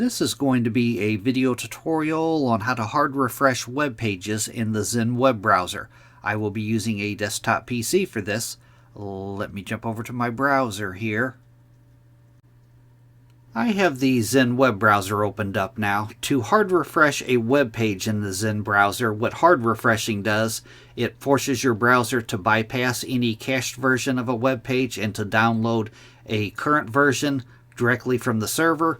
This is going to be a video tutorial on how to hard refresh web pages in the Zen Web Browser. I will be using a desktop PC for this. Let me jump over to my browser here. I have the Zen Web Browser opened up now. To hard refresh a web page in the Zen browser, what hard refreshing does, it forces your browser to bypass any cached version of a web page and to download a current version directly from the server.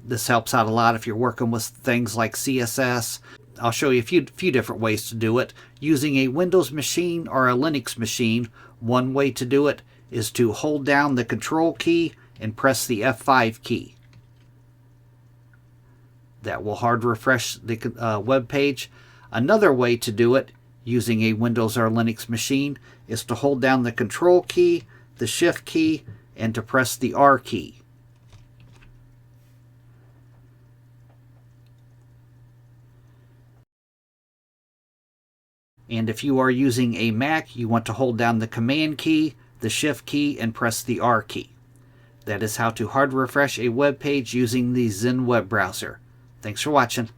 This helps out a lot if you're working with things like CSS. I'll show you a few different ways to do it. Using a Windows machine or a Linux machine, one way to do it is to hold down the Control key and press the F5 key. That will hard refresh the web page. Another way to do it using a Windows or Linux machine is to hold down the Control key, the Shift key, and to press the R key. And if you are using a Mac, you want to hold down the Command key, the Shift key, and press the R key. That is how to hard refresh a web page using the Zen Web Browser. Thanks for watching.